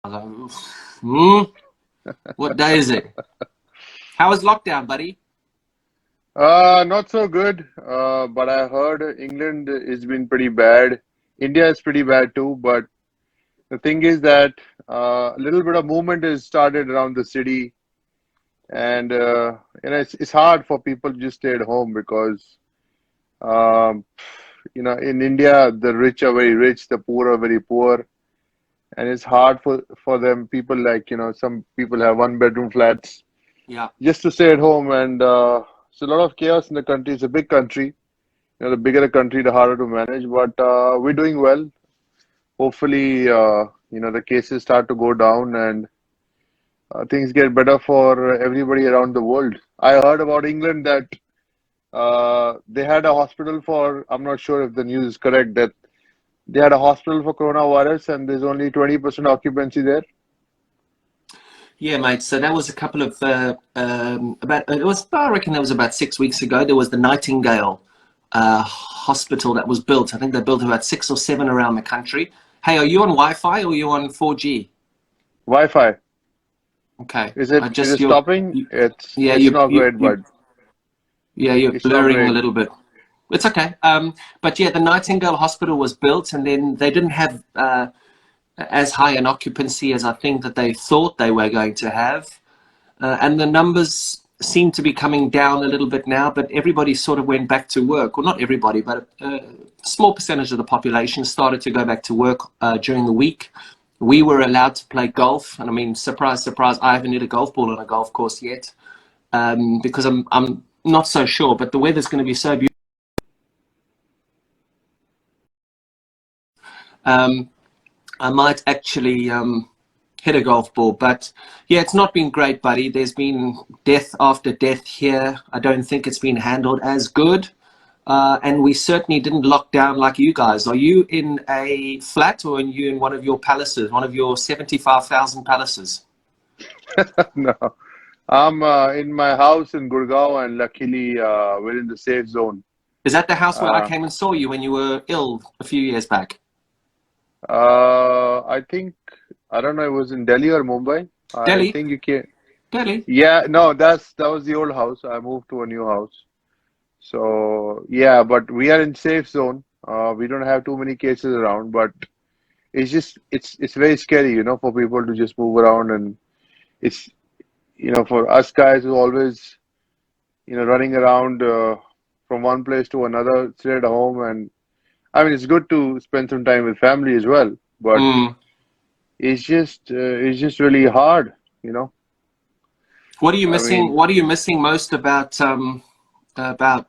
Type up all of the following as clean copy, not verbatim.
I was like, what day is it? How was lockdown, buddy? Not so good. But I heard England has been pretty bad. India is pretty bad too. But the thing is that a little bit of movement has started around the city, and it's hard for people to just stay at home because um, in India the rich are very rich, the poor are very poor, and it's hard for them. People like some people have one-bedroom flats Yeah. just to stay at home, and it's a lot of chaos in the country. It's a big country. The bigger the country, the harder to manage. But we're doing well. Hopefully, the cases start to go down and things get better for everybody around the world. I heard about England that they had a hospital for, I'm not sure if the news is correct, that they had a hospital for coronavirus and there's only 20% occupancy there. Yeah, mate. So that was a couple of about it was I reckon that was about 6 weeks ago. There was the Nightingale hospital that was built. I think they built about six or seven around the country. Hey, are you on Wi-Fi or are you on 4G? Wi-Fi. Okay, Is I it just you're stopping? you, It's yeah it's you not you great, you but yeah you're it's not blurring a great. little bit. It's okay. But yeah, the Nightingale Hospital was built, and then they didn't have as high an occupancy as I think that they thought they were going to have. And the numbers seem to be coming down a little bit now, but everybody sort of went back to work. Well, not everybody, but a small percentage of the population started to go back to work during the week. We were allowed to play golf, and I mean, surprise, surprise, I haven't hit a golf ball on a golf course yet because I'm not so sure. But the weather's going to be so beautiful. Um, I might actually hit a golf ball. But yeah, it's not been great, buddy. There's been death after death here. I don't think it's been handled as good. And we certainly didn't lock down like you guys. Are you in a flat or are you in one of your palaces, one of your 75,000 palaces? No, I'm in my house in Gurgaon, and luckily we're in the safe zone. Is that the house where I Uh, came and saw you when you were ill a few years back? I think I don't know. It was in Delhi or Mumbai. I Delhi? think you can. Delhi? Yeah, no, that was the old house. I moved to a new house. So yeah, but we are in safe zone. We don't have too many cases around, but it's very scary, for people to just move around, and it's for us guys who always running around from one place to another, stay at home, and I mean it's good to spend some time with family as well, but Mm. it's just really hard, you know. What are you I missing? mean, What are you missing most about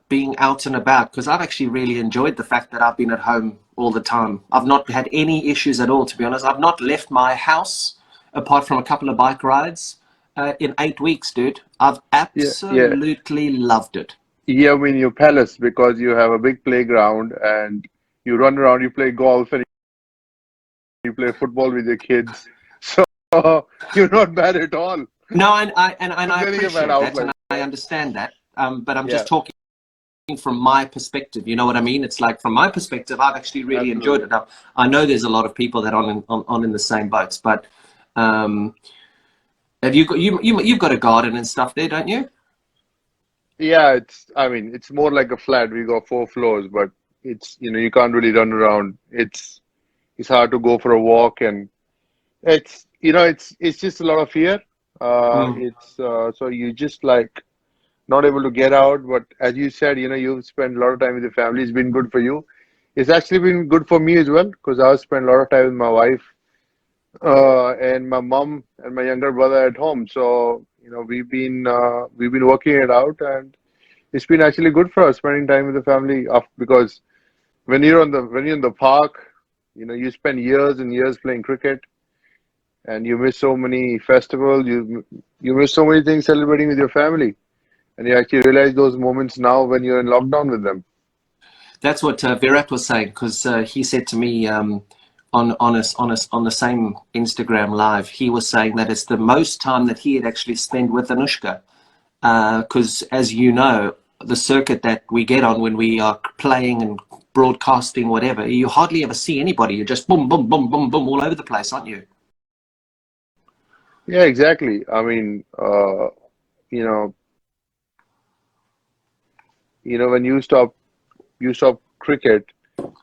being out and about? Because I've actually really enjoyed the fact that I've been at home all the time. I've not had any issues at all, to be honest. I've not left my house apart from a couple of bike rides in 8 weeks, dude. I've yeah, yeah, absolutely loved it. yeah. I mean, your palace because you have a big playground and you run around, you play golf and you play football with your kids. So you're not bad at all. No, and It's I really a bad appreciate that, and outlet. I understand that. But I'm Yeah, just talking from my perspective. You know what I mean? It's like from my perspective, I've actually really enjoyed absolutely. it. I know there's a lot of people that are on in the same boats, but um, have you got you've got a garden and stuff there, don't you? Yeah, I mean, it's more like a flat. We got 4 floors, but you can't really run around. It's hard to go for a walk, and it's just a lot of fear. Mm. It's so you just like not able to get out. But as you said, you've spent a lot of time with your family. It's been good for you. It's actually been good for me as well because I've spent a lot of time with my wife, and my mom and my younger brother at home. So we've been working it out, and it's been actually good for us spending time with the family because when you're in the park, you spend years and years playing cricket, and you miss so many festivals. You miss so many things celebrating with your family, and you actually realize those moments now when you're in lockdown with them. That's what Virat was saying because he said to me on the same Instagram live. He was saying that it's the most time that he had actually spent with Anushka because, as you know, the circuit that we get on when we are playing and broadcasting, whatever, you hardly ever see anybody. You're just boom, boom, boom, boom, boom all over the place, aren't you? Yeah, exactly. I mean, you know, when you stop cricket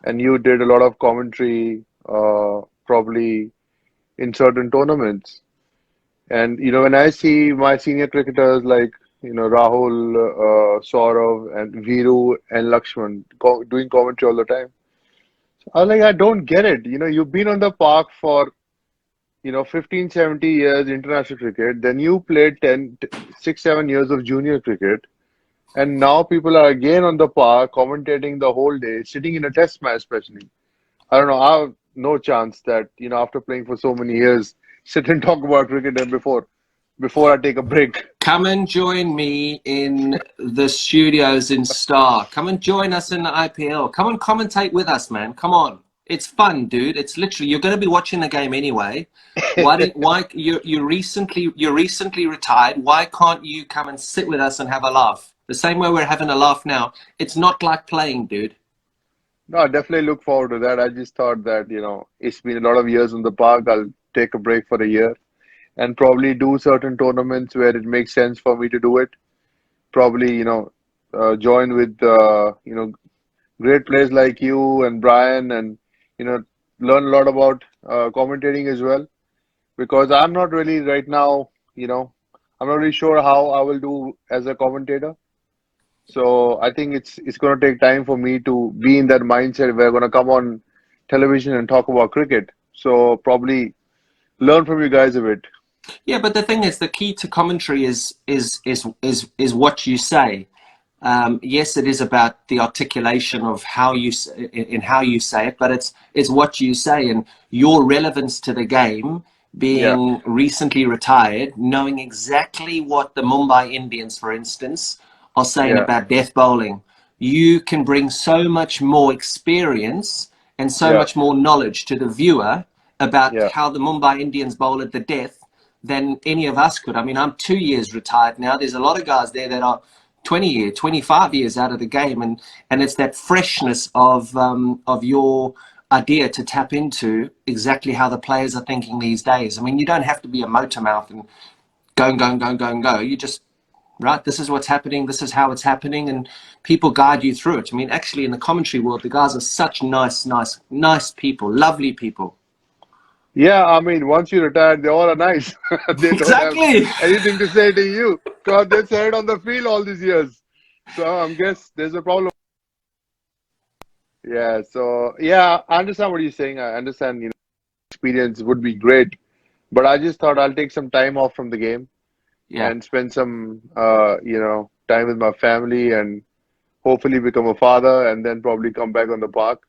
and you did a lot of commentary, probably in certain tournaments. And when I see my senior cricketers like Rahul, Saurav, and Viru and Lakshman doing commentary all the time, I was like, I don't get it. You've been on the park for 15, 70 years international cricket. Then you played 10, 6, 7 years of junior cricket. And now people are again on the park commentating the whole day, sitting in a test match, especially. I don't know. I have no chance that, after playing for so many years, sit and talk about cricket and before I take a break. Come and join me in the studios in Star. Come and join us in the IPL. Come and commentate with us, man. Come on. It's fun, dude. It's literally you're going to be watching the game anyway. Why you recently retired? Why can't you come and sit with us and have a laugh? The same way we're having a laugh now. It's not like playing, dude. No, I definitely look forward to that. I just thought that, it's been a lot of years in the park. I'll take a break for a year and probably do certain tournaments where it makes sense for me to do it. Probably, join with, great players like you and Brian and, you know, learn a lot about commentating as well. Because I'm not really right now, I'm not really sure how I will do as a commentator. So I think it's going to take time for me to be in that mindset where I'm going to come on television and talk about cricket. So probably learn from you guys a bit. Yeah, but the thing is, the key to commentary is what you say. Yes, it is about the articulation of how you say it, but it's what you say and your relevance to the game. Yeah, Being recently retired, knowing exactly what the Mumbai Indians, for instance, are saying yeah, about death bowling, you can bring so much more experience and so yeah, much more knowledge to the viewer about yeah, how the Mumbai Indians bowl at the death than any of us could. I mean, I'm 2 years retired now. There's a lot of guys there that are 20 years, 25 years out of the game, and it's that freshness of your idea to tap into exactly how the players are thinking these days. I mean, you don't have to be a motor mouth and go. You just right. This is what's happening. This is how it's happening, and people guide you through it. I mean, actually, in the commentary world, the guys are such nice people, lovely people. yeah. I mean, once you retire, they all are nice. They don't have Exactly. anything to say to you because they said on the field all these years. So I guess there's a problem. Yeah. So yeah, I understand what you're saying. I understand. Experience would be great, but I just thought I'll take some time off from the game Yeah. and spend some time with my family and hopefully become a father and then probably come back on the park.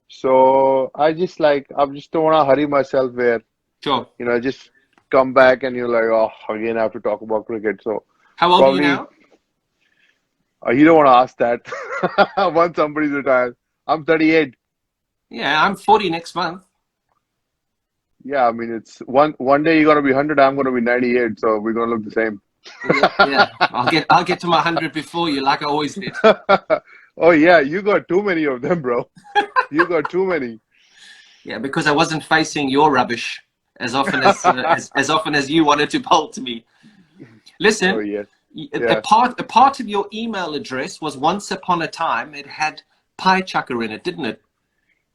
So I just don't want to hurry myself where Sure. I just come back and you're like, oh, again I have to talk about cricket. So How old are you probably now? you don't want to ask that once somebody's retired. I'm 38. Yeah, I'm 40 next month. Yeah, I mean it's one day you're gonna be 100, I'm gonna be 98, so we're gonna look the same. Yeah, yeah. I'll get to my 100 before you, like I always did. Oh yeah, you got too many of them, bro. You got too many. Yeah, because I wasn't facing your rubbish as often as you wanted to bowl to me. Oh Listen, yes. a Yeah. part of your email address was once upon a time it had pie chucker in it, didn't it?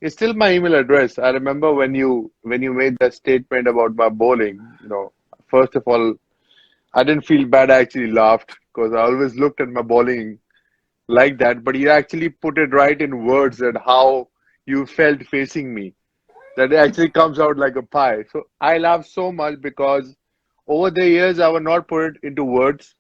It's still my email address. I remember when you made that statement about my bowling, first of all, I didn't feel bad. I actually laughed because I always looked at my bowling like that, but you actually put it right in words and how you felt facing me. That it actually comes out like a pie. So I laughed so much because over the years I would not put it into words.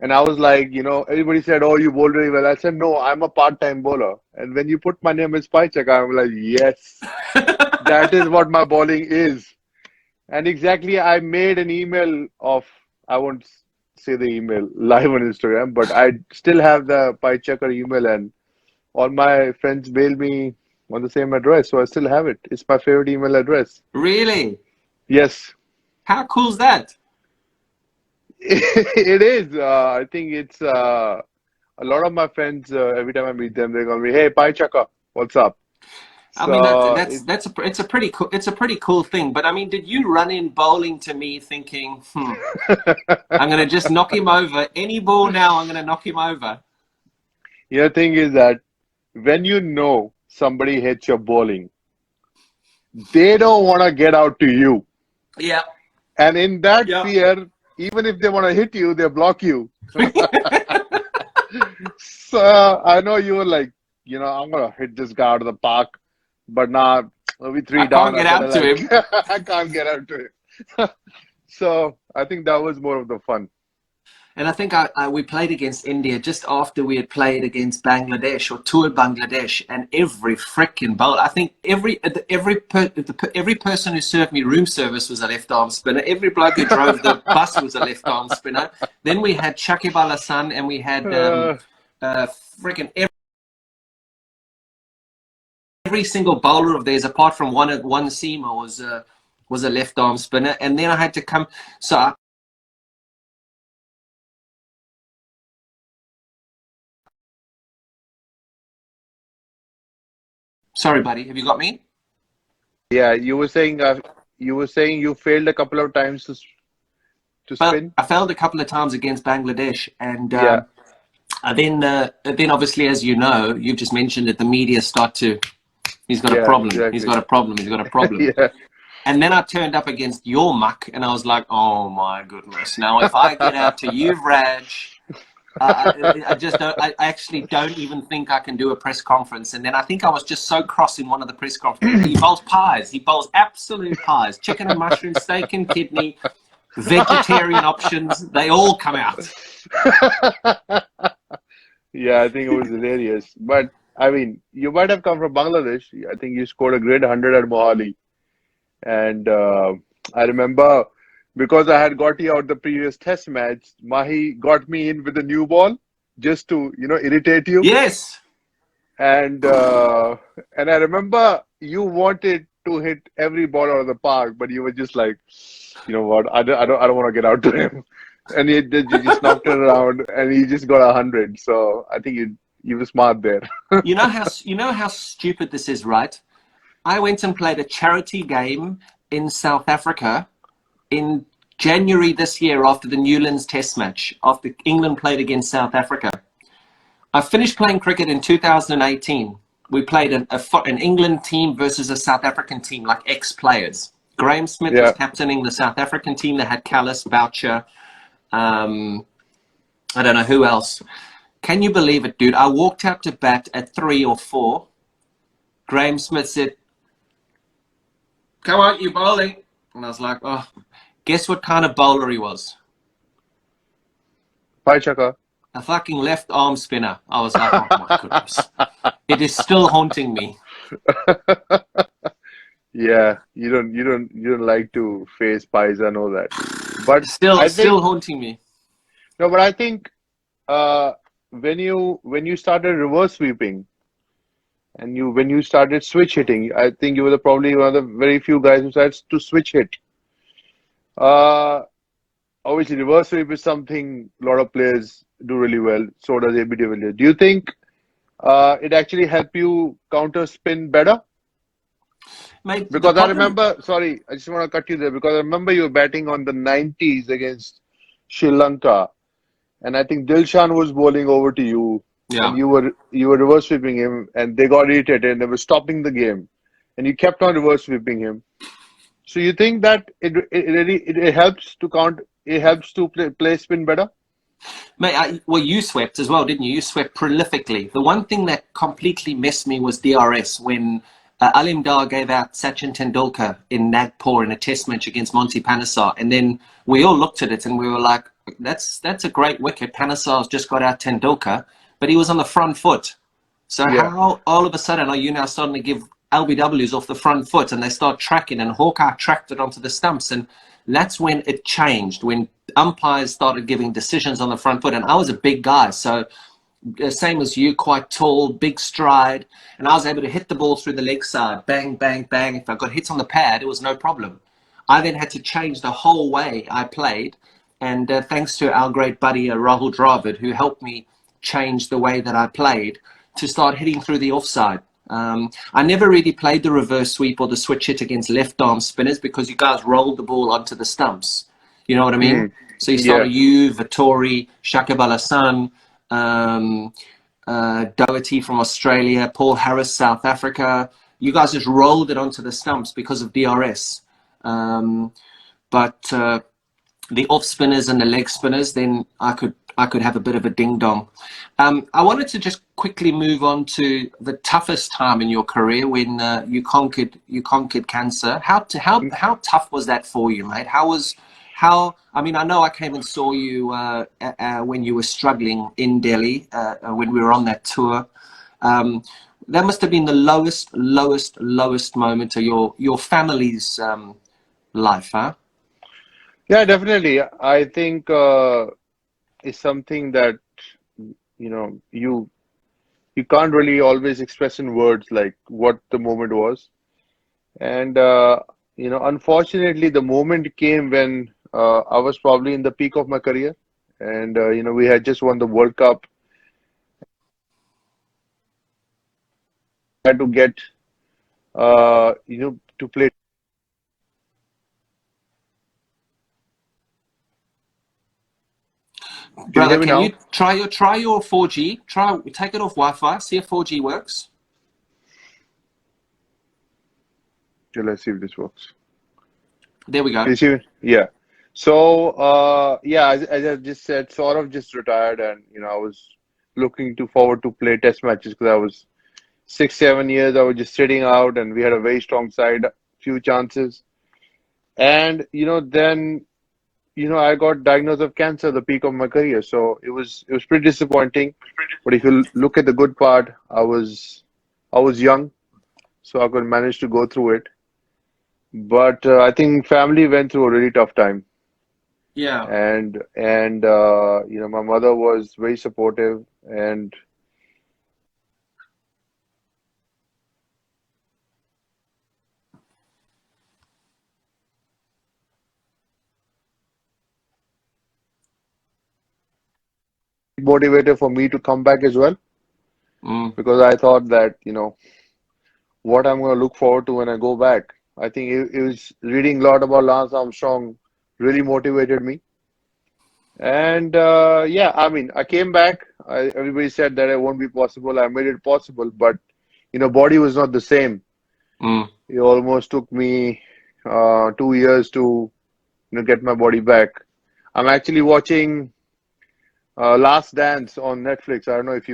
And I was like, everybody said, "Oh, you bowl really well." I said, "No, I'm a part-time bowler." And when you put my name as Spycheck, I'm like, "Yes, that is what my bowling is." And exactly, I made an email of, I won't say the email live on Instagram, but I still have the pie checker email, and all my friends mail me on the same address, so I still have it. It's my favorite email address. Really? Yes, How cool's that? it is. I think it's a lot of my friends. Every time I meet them, they call me, "Hey, pie checker, what's up?" I mean, that, So that's that's a, it's a pretty cool thing. But I mean, did you run in bowling to me thinking, I'm going to just knock him over. Any ball now, I'm going to knock him over. the other thing is that when you know somebody hits your bowling, they don't want to get out to you. Yeah. And in that Yeah. fear, even if they want to hit you, they block you. So I know you were like, I'm gonna hit this guy out of the park, but now we I three down. can't I get gotta out to like, him. I can't get out to him. So I think that was more of the fun. And I think we played against India just after we had played against Bangladesh or toured Bangladesh, and every freaking bowl. I think every person who served me room service was a left arm spinner. Every bloke who drove the bus was a left arm spinner. Then we had Shakib Al Hasan, and we had Uh, freaking every single bowler of theirs, apart from one seamer, was a left arm spinner. And then I had to come. So sorry, buddy. Have you got me? yeah, you were saying you failed a couple of times to Well, spin. I failed a couple of times against Bangladesh, and Yeah, then obviously, as you know, you've just mentioned that the media start to. He's got a yeah, problem. He's exactly. got a problem. He's got a problem. Yeah. And then I turned up against your muck, and I was like, oh my goodness! Now, if I get out to Yuvraj, I just don't. I actually don't even think I can do a press conference. And then I think I was just so cross in one of the press conferences. He bowls pies. He bowls absolute pies: chicken and mushroom, steak and kidney, vegetarian options. They all come out. Yeah, I think it was hilarious. But I mean, you might have come from Bangladesh. I think you scored a great 100 at Mohali. And I remember because I had got you out the previous test match, Mahi got me in with a new ball just to, irritate you. Yes. And and I remember you wanted to hit every ball out of the park, but you were just like, you know what, I don't want to get out to him. And you just knocked it around, and he just got 100. So I think you were smart there. You know how stupid this is, right? I went and played a charity game in South Africa in January this year after the Newlands Test match, after England played against South Africa. I finished playing cricket in 2018. We played an England team versus a South African team, like ex-players. Graham Smith was Yeah. captaining the South African team. They had Callis, Boucher, I don't know who else. Can you believe it, dude? I walked out to bat at 3 or 4. Graham Smith said, come on, you bowling. And I was like, oh, guess what kind of bowler he was? Bye, Chaka. A fucking left arm spinner. I was like, oh my goodness. It is still haunting me. Yeah, you don't like to face pies, I know that. But Still, I think still haunting me. no, but I think uh when you started reverse sweeping and when you started switch hitting, I think you were probably one of the very few guys who started to switch hit. Uh Obviously reverse sweep is something a lot of players do really well. So does AB de Villiers. Do you think it actually helped you counter spin better? Mate, the Because I problem, remember, sorry, I just want to cut you there because I remember you were batting on the 90s against Sri Lanka, and I think Dilshan was bowling over to you, and yeah. you were reverse sweeping him, and they got irritated and they were stopping the game, and you kept on reverse sweeping him. So you think that it really it helps to count, it helps to play spin better? Mate, well, you swept as well, didn't you? You swept prolifically. The one thing that completely messed me was DRS when Alim Dar gave out Sachin Tendulkar in Nagpur in a test match against Monty Panesar. And then we all looked at it and we were like, that's a great wicket. Panesar's just got out Tendulkar, but he was on the front foot. So Yeah, how all of a sudden are you now starting to give LBWs off the front foot and they start tracking and Hawkeye tracked it onto the stumps and that's when it changed, when umpires started giving decisions on the front foot. And I was a big guy, so same as you, quite tall, big stride, and I was able to hit the ball through the leg side, bang, bang, bang. If I got hits on the pad, it was no problem. I then had to change the whole way I played, and thanks to our great buddy Rahul Dravid, who helped me change the way that I played to start hitting through the offside. I never really played the reverse sweep or the switch hit against left arm spinners because you guys rolled the ball onto the stumps. You know what I mean? Hmm. So you Yeah. started you, Vittori, Shaka Balasan, um, Doherty from Australia, Paul Harris, South Africa. You guys just rolled it onto the stumps because of DRS. But the off spinners and the leg spinners, then I could have a bit of a ding dong. I wanted to just quickly move on to the toughest time in your career when you conquered cancer. How tough was that for you, mate? How I mean, I know I came and saw you when you were struggling in Delhi when we were on that tour. Um, that must have been the lowest moment of your family's life, huh? Yeah, definitely. I think it's something that you can't really always express in words like what the moment was. And unfortunately, the moment came when I was probably in the peak of my career, and we had just won the World Cup. I had to get to play. Can you Brother, hear me can now? you try your 4G? Try take it off Wi-Fi. See if 4G works. Okay, let's see if this works. There we Can go. you see me? Yeah. So, yeah, as I just said, sort of just retired, and I was looking to forward to play test matches because I was 6, 7 years. I was just sitting out, and we had a very strong side, few chances, and then I got diagnosed of cancer at the peak of my career. So it was pretty disappointing. But if you look at the good part, I was young, so I could manage to go through it. But I think family went through a really tough time. Yeah. And my mother was very supportive, and motivated for me to come back as well, Mm. because I thought that what I'm going to look forward to when I go back. I think it was reading a lot about Lance Armstrong really motivated me. And yeah, I mean, I came back. Everybody said that it won't be possible. I made it possible, but body was not the same. Mm. It almost took me 2 years to get my body back. I'm actually watching Last Dance on Netflix. I don't know if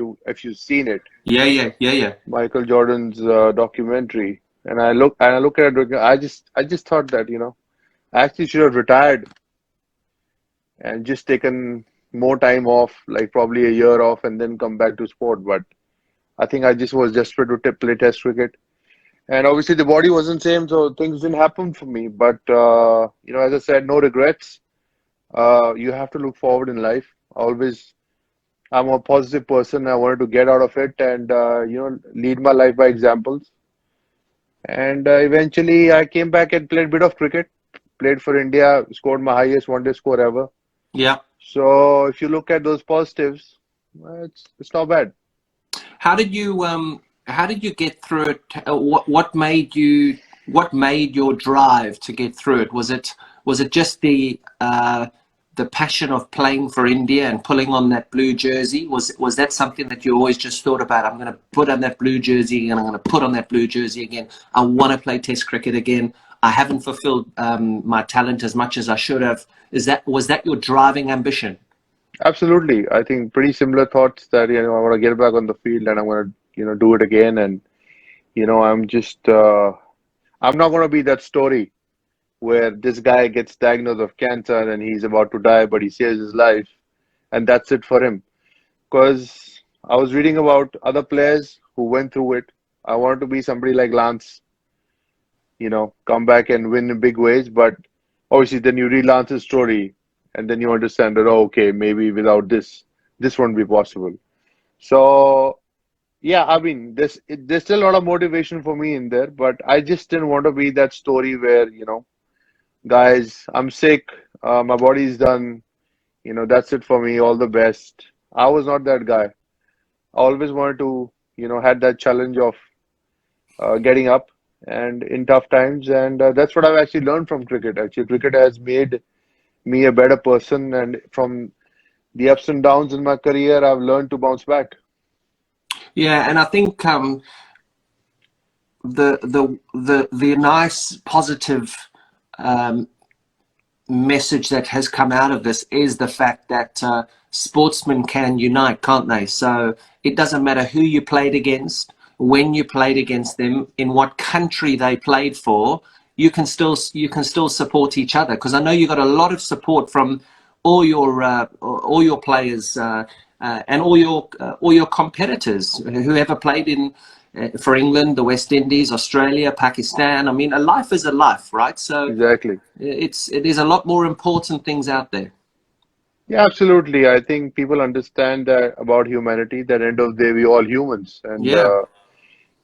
you've seen it, Yeah, yeah, yeah, yeah. Michael Jordan's documentary. And I look at it. I just thought that I actually should have retired and just taken more time off, like probably a year off, and then come back to sport. But I think I just was desperate to play Test cricket, and obviously the body wasn't same, so things didn't happen for me. But as I said, no regrets. You have to look forward in life. I'm a positive person. I wanted to get out of it and lead my life by examples. And eventually, I came back and played a bit of cricket. Played for India, scored my highest one-day score ever. Yeah. So if you look at those positives, it's not bad. How did you get through it? What made your drive to get through it? Was it just the passion of playing for India and pulling on that blue jersey? Was that something that you always just thought about? I'm going to put on that blue jersey and I'm going to put on that blue jersey again. I want to play Test cricket again. I haven't fulfilled my talent as much as I should have. Was that your driving ambition? Absolutely. I think pretty similar thoughts that, I want to get back on the field and I want to, do it again. And, I'm not going to be that story where this guy gets diagnosed of cancer and he's about to die, but he saves his life and that's it for him. Because I was reading about other players who went through it. I wanted to be somebody like Lance, come back and win in big ways. But obviously, then you read Lance's story and then you understand that, oh, okay, maybe without this won't be possible. So, yeah, I mean, there's still a lot of motivation for me in there, but I just didn't want to be that story where, guys, I'm sick, my body's done, that's it for me, all the best. I was not that guy. I always wanted to, had that challenge of getting up and in tough times. And that's what I've actually learned from cricket. Actually, cricket has made me a better person, and from the ups and downs in my career, I've learned to bounce back. Yeah, and I think the nice positive um, message that has come out of this is the fact that sportsmen can unite, can't they? So it doesn't matter who you played against, when you played against them, in what country they played for. You can still support each other, because I know you got a lot of support from all your players and all your competitors, whoever played in for England, the West Indies, Australia, Pakistan. I mean, a life is a life, right? So Exactly. there's a lot more important things out there. Yeah, absolutely. I think people understand that about humanity, that end of the day, we all humans. And Yeah.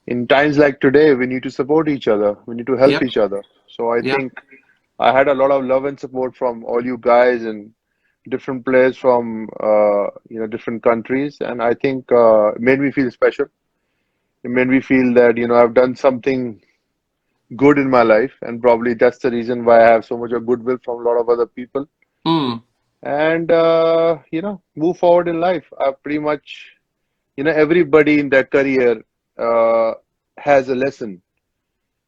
in times like today, we need to support each other. We need to help Yep. each other. So I Yep. think I had a lot of love and support from all you guys and different players from different countries, and I think it made me feel special. It made me feel that I've done something good in my life, and probably that's the reason why I have so much of goodwill from a lot of other people. Mm. And move forward in life. I pretty much everybody in their career uh, has a lesson.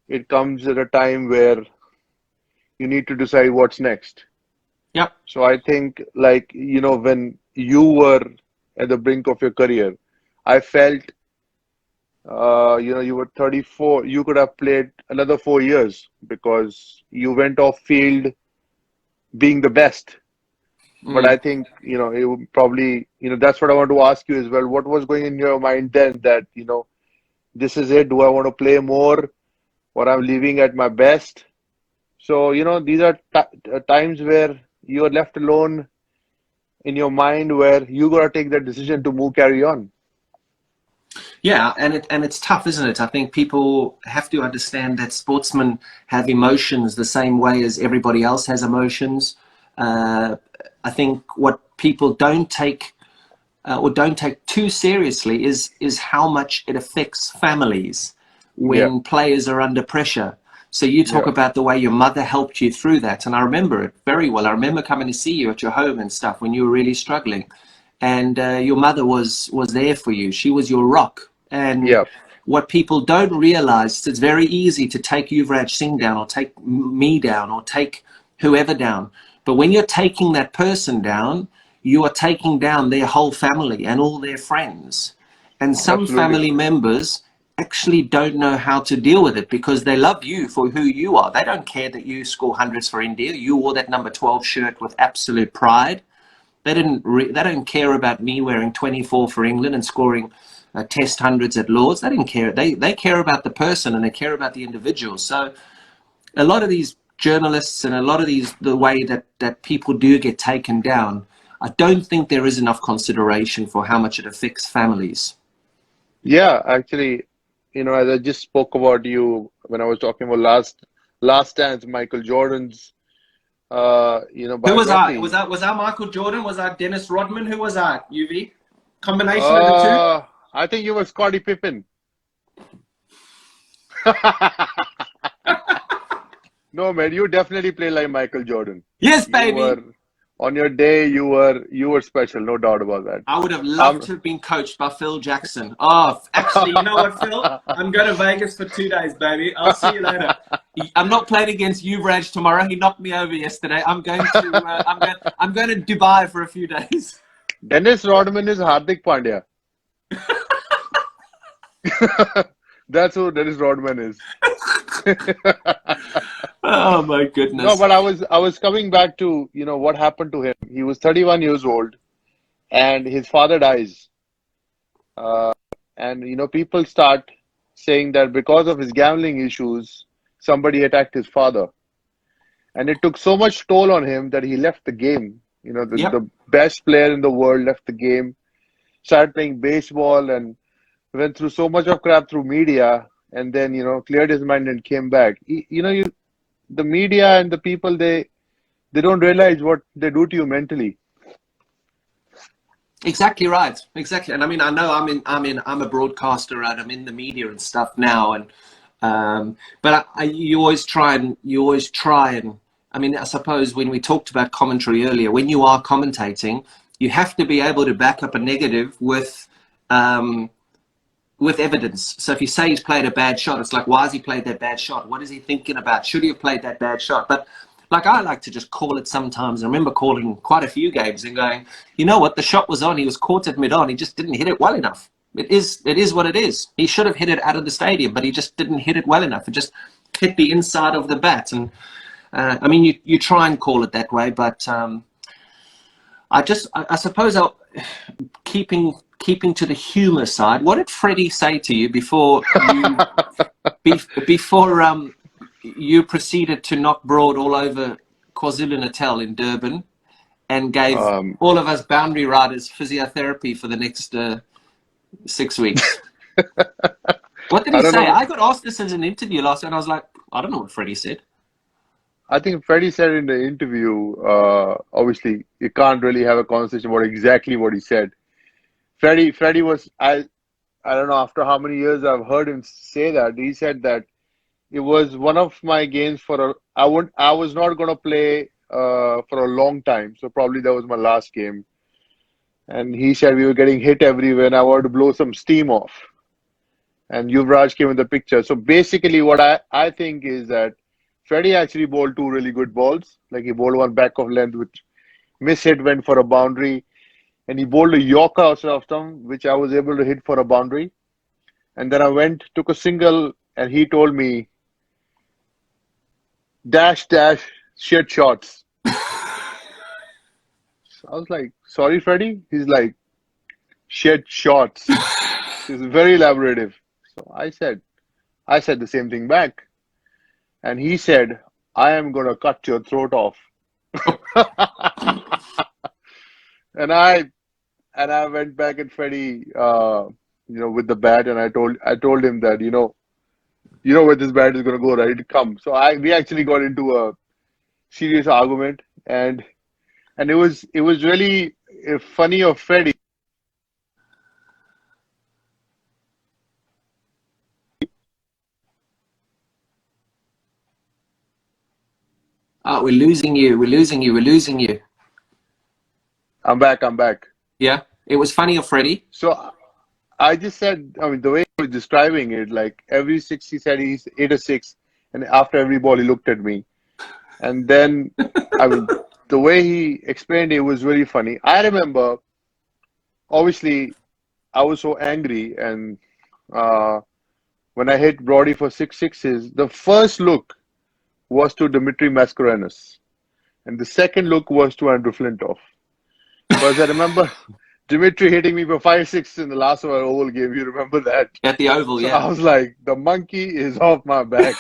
It comes at a time where you need to decide what's next. Yep. So I think, like, when you were at the brink of your career, I felt, you were 34, you could have played another 4 years because you went off field being the best. But Mm. I think, it would probably, that's what I want to ask you as well. What was going in your mind then that, this is it? Do I want to play more or I'm leaving at my best? So, these are times where you are left alone in your mind where you got to take that decision to move, carry on. Yeah, and it's tough, isn't it? I think people have to understand that sportsmen have emotions the same way as everybody else has emotions. Uh, I think what people don't take too seriously is how much it affects families Yeah, when players are under pressure. So you talk yeah, about the way your mother helped you through that, and I remember it very well. I remember coming to see you at your home and stuff when you were really struggling, and your mother was there for you. She was your rock. And yeah, what people don't realize is it's very easy to take Yuvraj Singh down, or take me down, or take whoever down. But when you're taking that person down, you are taking down their whole family and all their friends. And some absolutely. family members actually don't know how to deal with it because they love you for who you are. They don't care that you score hundreds for India. You wore that number 12 shirt with absolute pride. They don't care about me wearing 24 for England and scoring test hundreds at Lords. They didn't care. They care about the person, and they care about the individual. So a lot of these journalists, and a lot of the way that people do get taken down, I don't think there is enough consideration for how much it affects families. Yeah, actually, as I just spoke about you when I was talking about last dance, Michael Jordan's Who was I? Was biography. that Michael Jordan? Was that Dennis Rodman? Who was I? UV? Combination of the two? Uh, I think you were Scottie Pippen. No, man, you definitely play like Michael Jordan. Yes, You baby. were on your day, you were special, no doubt about that. I would have loved Um, to have been coached by Phil Jackson. Oh, actually, you know what, Phil? I'm going to Vegas for 2 days, baby. I'll see you later. I'm not playing against Yuvraj tomorrow. He knocked me over yesterday. I'm going to Dubai for a few days. Dennis Rodman is Hardik Pandya. That's who Dennis Rodman is. Oh my No, goodness. but I was coming back to, what happened to him. He was 31 years old and his father dies. Uh, and people start saying that because of his gambling issues, somebody attacked his father. And it took so much toll on him that he left the game. Yep. The best player in the world left the game, started playing baseball and went through so much of crap through media and then, cleared his mind and came back. The media and the people, they don't realize what they do to you mentally. Exactly right. Exactly. And I mean, I know I'm a broadcaster, and I'm in the media and stuff now. And But you always try and, I mean, I suppose when we talked about commentary earlier, when you are commentating, you have to be able to back up a negative with evidence. So if you say he's played a bad shot, it's like, why has he played that bad shot? What is he thinking about? Should he have played that bad shot? But like, I like to just call it sometimes. I remember calling quite a few games and going, you know what, the shot was on, he was caught at mid-on, he just didn't hit it well enough. It is what it is. He should have hit it out of the stadium, but he just didn't hit it well enough. It just hit the inside of the bat. And I mean, you try and call it that way, but I suppose keeping to the humour side. What did Freddie say to you before you proceeded to knock Broad all over KwaZulu-Natal in Durban and gave all of us boundary riders physiotherapy for the next 6 weeks? What did he say? I got asked this as an interview last night, and I was like, I don't know what Freddie said. I think Freddie said in the interview, obviously, you can't really have a conversation about exactly what he said. Freddie was, I don't know, after how many years I've heard him say that, he said that it was one of my games I was not going to play for a long time. So probably that was my last game. And he said we were getting hit everywhere and I wanted to blow some steam off. And Yuvraj came in the picture. So basically what I think is that Freddie actually bowled two really good balls. Like he bowled one back of length, which mishit, went for a boundary. And he bowled a Yorker outside of stump, which I was able to hit for a boundary. And then I took a single, and he told me, dash, shit shots. So I was like, sorry, Freddie? He's like, shit shots. He's very elaborative. So I said the same thing back. And he said, I am going to cut your throat off. And I went back at Freddie, with the bat, and I told him that, you know where this bat is going to go, right? Come. So we actually got into a serious argument, and it was really funny of Freddie. Oh, we're losing you. I'm back. Yeah, it was funny of Freddie. So I just said, I mean, the way he was describing it, like every six he said he's 8 or 6, and after every ball he looked at me. And then, I mean, the way he explained it was really funny. I remember, obviously, I was so angry, and when I hit Brody for 6 sixes, the first look was to Dimitri Mascarenhas, and the second look was to Andrew Flintoff. Because I remember Dimitri hitting me for 5 6 in the last of our Oval game. You remember that? At the Oval, so yeah. I was like, the monkey is off my back.